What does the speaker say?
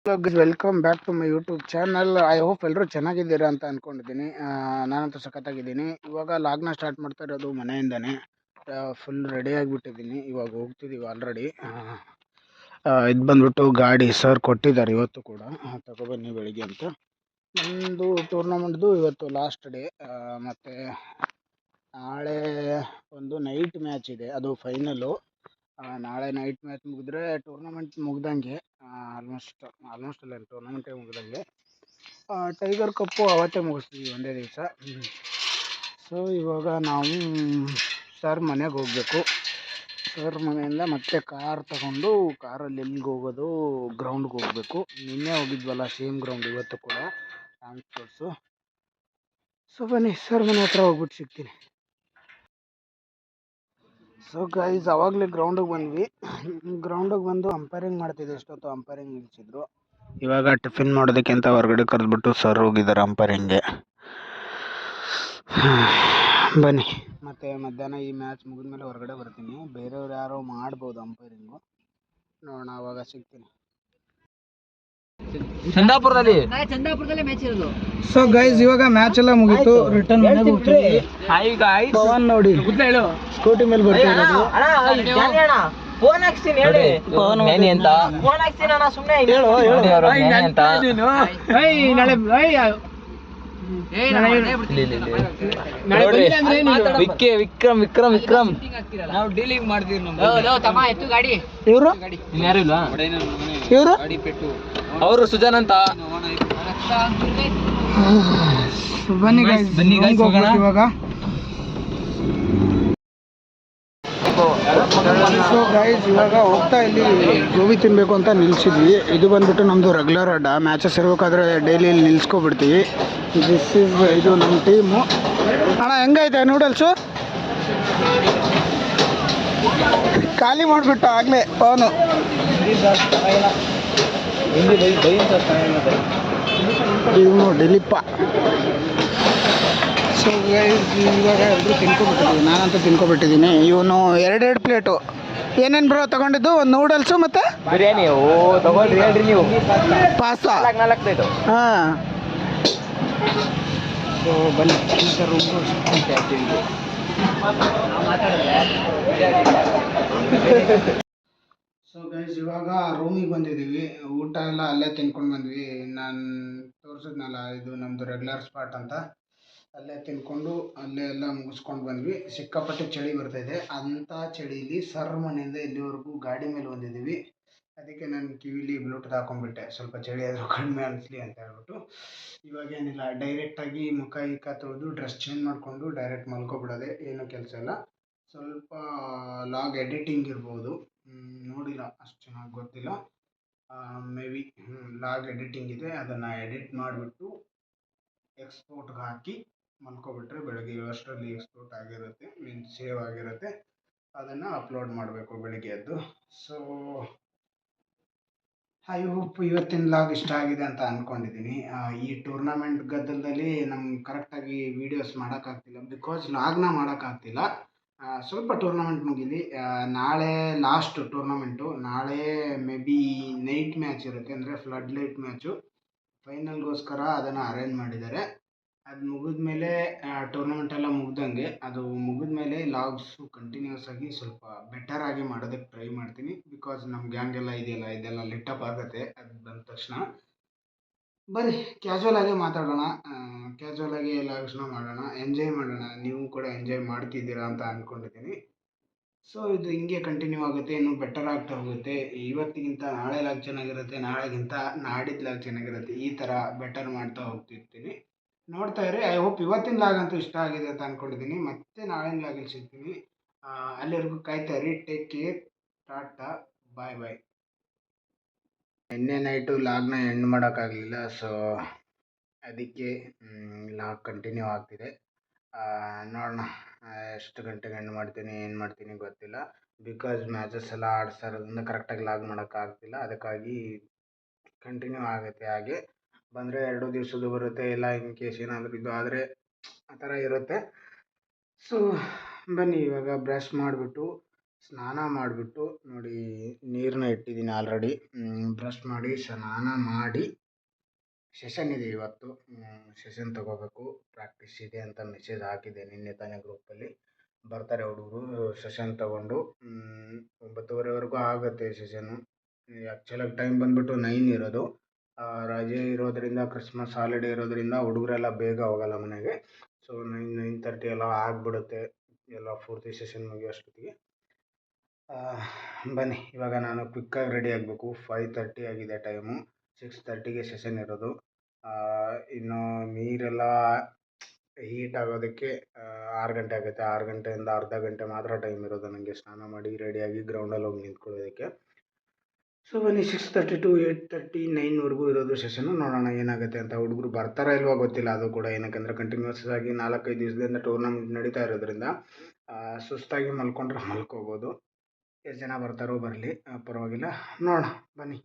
Hello guys, welcome back to my YouTube channel. I hope ಎಲ್ಲರೂ ಚೆನ್ನಾಗಿದ್ದೀರಾ ಅಂತ ಅಂದ್ಕೊಂಡಿದ್ದೀನಿ. ನಾನಂತೂ ಸಖತ್ತಾಗಿದ್ದೀನಿ. ಇವಾಗ ಲಾಗ್ನ ಸ್ಟಾರ್ಟ್ ಮಾಡ್ತಾ ಇರೋದು ಮನೆಯಿಂದನೇ. Full ready ಆಗಿಬಿಟ್ಟಿದ್ದೀನಿ. ಇವಾಗ ಹೋಗ್ತಿದ್ದೀವಿ ಆಲ್ರೆಡಿ. ಇದು ಬಂದ್ಬಿಟ್ಟು ಗಾಡಿ ಸರ್ ಕೊಟ್ಟಿದ್ದಾರೆ ಇವತ್ತು ಕೂಡ, ತಗೊಬನ್ನಿ ಬೆಳಿಗ್ಗೆ ಅಂತ. ನಮ್ಮದು ಟೂರ್ನಮೆಂಟ್ದು ಇವತ್ತು ಲಾಸ್ಟ್ ಡೇ. ಮತ್ತು ನಾಳೆ ಒಂದು ನೈಟ್ ಮ್ಯಾಚ್ ಇದೆ, ಅದು ಫೈನಲ್ಲು. ನಾಳೆ ನೈಟ್ ಮ್ಯಾಚ್ ಮುಗಿದ್ರೆ ಟೂರ್ನಮೆಂಟ್ ಮುಗ್ದಂಗೆ. ಆಲ್ಮೋಸ್ಟ್ ಅಲ್ಲ, ಟೂರ್ನಮೆಂಟೇ ಮುಗ್ದಂಗೆ. ಟೈಗರ್ ಕಪ್ಪು ಅವತ್ತೇ ಮುಗಿಸ್ತೀವಿ, ಒಂದೇ ದಿವಸ. ಸೊ ಇವಾಗ ನಾವು ಸರ್ ಮನೆಗೆ ಹೋಗಬೇಕು. ಸರ್ ಮನೆಯಿಂದ ಮತ್ತೆ ಕಾರ್ ತಗೊಂಡು ಕಾರಲ್ಲಿ ಎಲ್ಲಿಗೆ ಹೋಗೋದು, ಗ್ರೌಂಡ್ಗೆ ಹೋಗಬೇಕು. ನಿನ್ನೆ ಹೋಗಿದ್ವಲ್ಲ ಸೇಮ್ ಗ್ರೌಂಡ್, ಇವತ್ತು ಕೂಡ ಸ್ಪೋರ್ಟ್ಸು. ಸೊ ಬನ್ನಿ, ಸರ್ ಮನೆ ಹತ್ರ ಹೋಗ್ಬಿಟ್ಟು ಸಿಗ್ತೀನಿ. ಸೊ ಗೈಸ್, ಅವಾಗಲೇ ಗ್ರೌಂಡಿಗೆ ಬಂದ್ವಿ. ಗ್ರೌಂಡಿಗೆ ಬಂದು ಅಂಪೈರಿಂಗ್ ಮಾಡ್ತಿದ್ದೆ. ಎಷ್ಟೊತ್ತು ಅಂಪೈರಿಂಗ್ ನಿಲ್ಲಿಸಿದ್ರು. ಇವಾಗ ಟಿಫಿನ್ ಮಾಡೋದಕ್ಕೆ ಅಂತ ಹೊರಗಡೆ ಕರೆದ್ಬಿಟ್ಟು ಸರ್ ಹೋಗಿದ್ದಾರೆ ಅಂಪೈರಿಂಗ್ಗೆ. ಬನ್ನಿ, ಮತ್ತು ಮಧ್ಯಾಹ್ನ ಈ ಮ್ಯಾಚ್ ಮುಗಿದ್ಮೇಲೆ ಹೊರಗಡೆ ಬರ್ತೀನಿ. ಬೇರೆಯವ್ರು ಯಾರೋ ಮಾಡ್ಬೋದು ಅಂಪೈರಿಂಗು, ನೋಡೋಣ ಅವಾಗ ಸಿಗ್ತೀನಿ. ಚಂದಾಪುರದಲ್ಲಿ ಮ್ಯಾಚ್ ಇರೋದು. ಸೊ ಗೈಸ್, ಇವಾಗ ಮ್ಯಾಚ್ ಎಲ್ಲ ಮುಗೀತು. ರಿಟರ್ನ್ ಮನೆಗೆ ಹೋಗ್ತೀವಿ. ಪವನ್ ನೋಡಿ ಸ್ಕೂಟಿ ಮೇಲೆ ಬರ್ತಾ ಇರೋದು. ಫೋನ್ ಹಾಕ್ಸ್ತೀನಿ ಹೇಳಿ. ಪವನ್ ಅಂತ ಫೋನ್ ಹಾಕ್ಸ್ತೀನಿ ಅಣ್ಣ, ಸುಮ್ಮನೆ ಹೇಳು ಅಂತ. ವಿಕ್ರಮ್ ನಾವು ಡೀಲಿಂಗ್ ಮಾಡ್ತೀವಿ. ಇವರು ಯಾರು ಇಲ್ಲ, ಇವರು ಅವರು ಸುಜಾನ್ ಅಂತ. ಬನ್ನಿ ಗೈಸ್ ಹೋಗೋಣ ಇವಾಗ. ಸೊ ಗೈಸ್, ಇವಾಗ ಹೋಗ್ತಾ ಇಲ್ಲಿ ಗೋಬಿ ತಿನ್ನಬೇಕು ಅಂತ ನಿಲ್ಸಿದ್ವಿ. ಇದು ಬಂದ್ಬಿಟ್ಟು ನಮ್ಮದು ರೆಗ್ಯುಲರ್ ಅಡ್ಡ. ಮ್ಯಾಚಸ್ ಇರಬೇಕಾದ್ರೆ ಡೈಲಿ ಇಲ್ಲಿ ನಿಲ್ಸ್ಕೊಬಿಡ್ತೀವಿ. ಇದು ನಮ್ಮ ಟೀಮು. ಅಣ್ಣ ಹೆಂಗೈತೆ ನೂಡಲ್ಸು? ಖಾಲಿ ಮಾಡಿಬಿಟ್ಟು ಆಗಲೇ ಅವನು. ಇವನು ಡಿಲಿಪ್ಪ. ಸೊ ಗೈಸ್, ಇವಾಗ ಎಲ್ಲರೂ ತಿನ್ಕೊಬಿಟ್ಟಿದ್ದೀವಿ. ನಾನಂತೂ ತಿನ್ಕೊಬಿಟ್ಟಿದ್ದೀನಿ. ಇವನು 2 ಪ್ಲೇಟು. ಏನೇನು ಬ್ರೋ ತಗೊಂಡಿದ್ದು? ಒಂದು ನೂಡಲ್ಸು ಮತ್ತು ಬಿರಿಯಾನಿ. ತಗೊಳ್ರಿ, ಹೇಳ್ರಿ ನೀವು. Pasta 4 plate. ಹಾಂ. ಸೊ ಬನ್ನಿ, ಮತ್ತೆ ರೂಮ್ಗೆ ಸೊ ಗೈಸ್, ಇವಾಗ ರೂಮಿಗೆ ಬಂದಿದ್ದೀವಿ. ಊಟ ಎಲ್ಲ ಅಲ್ಲೇ ತಿನ್ಕೊಂಡು ಬಂದ್ವಿ. ನಾನು ತೋರಿಸಿದ್ನಲ್ಲ, ಇದು ನಮ್ಮದು ರೆಗ್ಯುಲರ್ ಸ್ಪಾಟ್ ಅಂತ. ಅಲ್ಲೇ ತಿನ್ಕೊಂಡು ಅಲ್ಲೇ ಎಲ್ಲ ಮುಗಿಸ್ಕೊಂಡು ಬಂದ್ವಿ. ಸಿಕ್ಕಾಪಟ್ಟೆ ಚಳಿ ಬರ್ತಾಯಿದೆ. ಅಂಥ ಚಳೀಲಿ ಸರ್ ಮನೆಯಿಂದ ಇಲ್ಲಿವರೆಗೂ ಗಾಡಿ ಮೇಲೆ ಬಂದಿದ್ದೀವಿ. ಅದಕ್ಕೆ ನಾನು ಕಿವಿಲಿ ಬ್ಲೂಟೂತ್ ಹಾಕೊಂಡ್ಬಿಟ್ಟೆ, ಸ್ವಲ್ಪ ಚಳಿ ಆದರೂ ಕಡಿಮೆ ಅನಿಸ್ಲಿ ಅಂತ ಹೇಳ್ಬಿಟ್ಟು. ಇವಾಗೇನಿಲ್ಲ, ಡೈರೆಕ್ಟಾಗಿ ಮುಖ ತೊಳೆದು ಡ್ರೆಸ್ ಚೇಂಜ್ ಮಾಡಿಕೊಂಡು ಡೈರೆಕ್ಟ್ ಮಲ್ಕೊಬಿಡೋದೆ, ಏನೂ ಕೆಲಸ ಇಲ್ಲ. ಸ್ವಲ್ಪ ಲಾಗ್ ಎಡಿಟಿಂಗ್ ಇರ್ಬೋದು, ನೋಡಿಲ್ಲ, ಅಷ್ಟು ಚೆನ್ನಾಗಿ ಗೊತ್ತಿಲ್ಲ. ಮೇ ಬಿ ಲಾಗ್ ಎಡಿಟಿಂಗ್ ಇದೆ, ಅದನ್ನು ಎಡಿಟ್ ಮಾಡಿಬಿಟ್ಟು ಎಕ್ಸ್ಪೋರ್ಟ್ಗೆ ಹಾಕಿ ಮಲ್ಕೊಬಿಟ್ರೆ ಬೆಳಗ್ಗೆ ಅಷ್ಟರಲ್ಲಿ ಎಕ್ಸ್ಪೋರ್ಟ್ ಆಗಿರುತ್ತೆ, ಮೀನ್ಸ್ ಸೇವ್ ಆಗಿರುತ್ತೆ. ಅದನ್ನು ಅಪ್ಲೋಡ್ ಮಾಡಬೇಕು ಬೆಳಿಗ್ಗೆ ಎದ್ದು. ಸೊ ಐ ಹೋಪ್ ಇವತ್ತಿನ ಲಾಗ್ ಇಷ್ಟ ಆಗಿದೆ ಅಂತ ಅಂದ್ಕೊಂಡಿದ್ದೀನಿ. ಈ ಟೂರ್ನಮೆಂಟ್ ಗದ್ದಲದಲ್ಲಿ ನಮ್ಗೆ ಕರೆಕ್ಟಾಗಿ ವೀಡಿಯೋಸ್ ಮಾಡೋಕ್ಕಾಗ್ತಿಲ್ಲ, ಬಿಕಾಸ್ ಲಾಗ್ನ ಮಾಡೋಕ್ಕಾಗ್ತಿಲ್ಲ. ಸ್ವಲ್ಪ ಟೂರ್ನಮೆಂಟ್ ಮುಗೀಲಿ. ನಾಳೆ ಲಾಸ್ಟ್ ಟೂರ್ನಮೆಂಟು. ನಾಳೆ ಮೇ ಬಿ ನೈಟ್ ಮ್ಯಾಚ್ ಇರುತ್ತೆ, ಅಂದರೆ ಫ್ಲಡ್ ಲೈಟ್ ಮ್ಯಾಚು. ಫೈನಲ್ಗೋಸ್ಕರ ಅದನ್ನು ಅರೇಂಜ್ ಮಾಡಿದ್ದಾರೆ. ಅದು ಮುಗಿದ್ಮೇಲೆ ಟೂರ್ನಮೆಂಟ್ ಎಲ್ಲ ಮುಗ್ದಂಗೆ. ಅದು ಮುಗಿದ್ಮೇಲೆ ಲಾಗ್ಸು ಕಂಟಿನ್ಯೂಸ್ ಆಗಿ ಸ್ವಲ್ಪ ಬೆಟರ್ ಆಗಿ ಮಾಡೋದಕ್ಕೆ ಟ್ರೈ ಮಾಡ್ತೀನಿ. ಬಿಕಾಸ್ ನಮ್ಮ ಗ್ಯಾಂಗ್ ಎಲ್ಲ ಇದೆಯಲ್ಲ, ಇದೆಲ್ಲ ಲಿಟ್ಟಪ್ ಆಗುತ್ತೆ ಅದು ಬಂದ ತಕ್ಷಣ. ಬನ್ನಿ, ಕ್ಯಾಶುವಲ್ ಆಗಿ ಮಾತಾಡೋಣ, ಕ್ಯಾಶುವಲ್ ಆಗಿ ಲಾಗ್ಸ್ನ ಮಾಡೋಣ, ಎಂಜಾಯ್ ಮಾಡೋಣ. ನೀವು ಕೂಡ ಎಂಜಾಯ್ ಮಾಡ್ತಿದ್ದೀರಾ ಅಂತ ಅಂದ್ಕೊಂಡಿದ್ದೀನಿ. ಸೊ ಇದು ಹಿಂಗೆ ಕಂಟಿನ್ಯೂ ಆಗುತ್ತೆ, ಇನ್ನೂ ಬೆಟರ್ ಆಗ್ತಾ ಹೋಗುತ್ತೆ. ಇವತ್ತಿಗಿಂತ ನಾಳೆ ಲಾಗ್ ಚೆನ್ನಾಗಿರುತ್ತೆ, ನಾಳೆಗಿಂತ ನಾಡಿದ್ದು ಲಾಗ್ ಚೆನ್ನಾಗಿರುತ್ತೆ. ಈ ಥರ ಬೆಟರ್ ಮಾಡ್ತಾ ಹೋಗ್ತಿರ್ತೀನಿ. ನೋಡ್ತಾ ಇರಿ. ಐ ಹೋಪ್ ಇವತ್ತಿನ ಲಾಗ್ ಅಂತೂ ಇಷ್ಟ ಆಗಿದೆ ಅಂತ ಅಂದ್ಕೊಂಡಿದ್ದೀನಿ. ಮತ್ತೆ ನಾಳಿನ ಲಾಗಲ್ಲಿ ಸಿಗ್ತೀನಿ. ಅಲ್ಲಿವರೆಗೂ ಕಾಯ್ತಾ ಇರಿ. ಟೇಕ್ ಕೇರ್, ಟಾಟಾ, ಬಾಯ್ ಬಾಯ್. ನಿನ್ನೆ ನೈಟು ಲಾಗ್ನ ಎಂಡ್ ಮಾಡೋಕ್ಕಾಗಲಿಲ್ಲ, ಸೊ ಅದಕ್ಕೆ ಲಾಗ್ ಕಂಟಿನ್ಯೂ ಆಗ್ತಿದೆ. ನೋಡೋಣ ಎಷ್ಟು ಗಂಟೆಗೆ ಎಂಡ್ ಮಾಡ್ತೀನಿ, ಏನು ಮಾಡ್ತೀನಿ ಗೊತ್ತಿಲ್ಲ. ಬಿಕಾಸ್ ಮ್ಯಾಚಸ್ ಎಲ್ಲ ಆಡಿಸ್ತಾ ಇರೋದ್ರಿಂದ ಕರೆಕ್ಟಾಗಿ ಲಾಗ್ ಮಾಡೋಕ್ಕಾಗ್ತಿಲ್ಲ. ಅದಕ್ಕಾಗಿ ಕಂಟಿನ್ಯೂ ಆಗುತ್ತೆ. ಹಾಗೆ ಬಂದರೆ 2 ದಿವಸದ್ದು ಬರುತ್ತೆ, ಇಲ್ಲ ಇನ್ ಕೇಸ್ ಏನಾದರೂ ಇದು ಆದರೆ ಆ ಥರ ಇರುತ್ತೆ. ಸೊ ಬನ್ನಿ, ಇವಾಗ ಬ್ರಷ್ ಮಾಡಿಬಿಟ್ಟು ಸ್ನಾನ ಮಾಡಿಬಿಟ್ಟು ನೋಡಿ ನೀರನ್ನ ಇಟ್ಟಿದ್ದೀನಿ ಆಲ್ರೆಡಿ. ಬ್ರಷ್ ಮಾಡಿ ಸ್ನಾನ ಮಾಡಿ ಸೆಷನ್ ಇದೆ ಇವತ್ತು. ಸೆಷನ್ ತೊಗೋಬೇಕು. ಪ್ರಾಕ್ಟೀಸ್ ಇದೆ ಅಂತ ಮೆಸೇಜ್ ಹಾಕಿದ್ದೆ ನಿನ್ನೆ ತಾನೇ ಗ್ರೂಪಲ್ಲಿ. ಬರ್ತಾರೆ ಹುಡುಗರು ಸೆಷನ್ ತೊಗೊಂಡು. 9:30ವರೆಗೂ ಆಗುತ್ತೆ ಸೆಷನ್ನು. ಆ್ಯಕ್ಚುಲಾಗಿ ಟೈಮ್ ಬಂದುಬಿಟ್ಟು 9 ಇರೋದು. ರಜೆ ಇರೋದರಿಂದ, ಕ್ರಿಸ್ಮಸ್ ಹಾಲಿಡೇ ಇರೋದರಿಂದ ಹುಡುಗರೆಲ್ಲ ಬೇಗ ಹೋಗಲ್ಲ ಮನೆಗೆ. ಸೊ 9:30 ಎಲ್ಲ ಆಗಿಬಿಡುತ್ತೆ ಎಲ್ಲ ಪೂರ್ತಿ ಸೆಷನ್ ಮುಗಿಯೋಷ್ಟೊತ್ತಿಗೆ. ಬನ್ನಿ ಇವಾಗ ನಾನು ಕ್ವಿಕ್ಕಾಗಿ ರೆಡಿ ಆಗಬೇಕು. 5:30 ಆಗಿದೆ ಟೈಮು. 6:30ಗೆ ಸೆಷನ್ ಇರೋದು. ಇನ್ನು ನೀರೆಲ್ಲ ಹೀಟ್ ಆಗೋದಕ್ಕೆ 6 ಗಂಟೆ ಆಗುತ್ತೆ. 6 ಗಂಟೆಯಿಂದ ಅರ್ಧ ಗಂಟೆ ಮಾತ್ರ ಟೈಮ್ ಇರೋದು ನನಗೆ ಸ್ನಾನ ಮಾಡಿ ರೆಡಿಯಾಗಿ ಗ್ರೌಂಡಲ್ಲಿ ಹೋಗಿ ನಿಂತ್ಕೊಳ್ಳೋದಕ್ಕೆ. ಸೊ ಬನ್ನಿ 6:30 to 8:30 9ವರೆಗೂ ಇರೋದು ಸೆಷನ್ನು. ನೋಡೋಣ ಏನಾಗುತ್ತೆ ಅಂತ. ಹುಡುಗರು ಬರ್ತಾರಾ ಇಲ್ವೋ ಗೊತ್ತಿಲ್ಲ. ಅದು ಕೂಡ ಏನಕ್ಕೆಂದರೆ ಕಂಟಿನ್ಯೂಸ್ ಆಗಿ 4-5 ದಿವಸದಿಂದ ಟೂರ್ನಮೆಂಟ್ ನಡೀತಾ ಇರೋದ್ರಿಂದ ಸುಸ್ತಾಗಿ ಮಲ್ಕೊಂಡ್ರೆ ಮಲ್ಕೋಬೋದು. ಎಷ್ಟು ಜನ ಬರ್ತಾರೋ ಬರಲಿ, ಪರವಾಗಿಲ್ಲ, ನೋಡೋಣ ಬನ್ನಿ.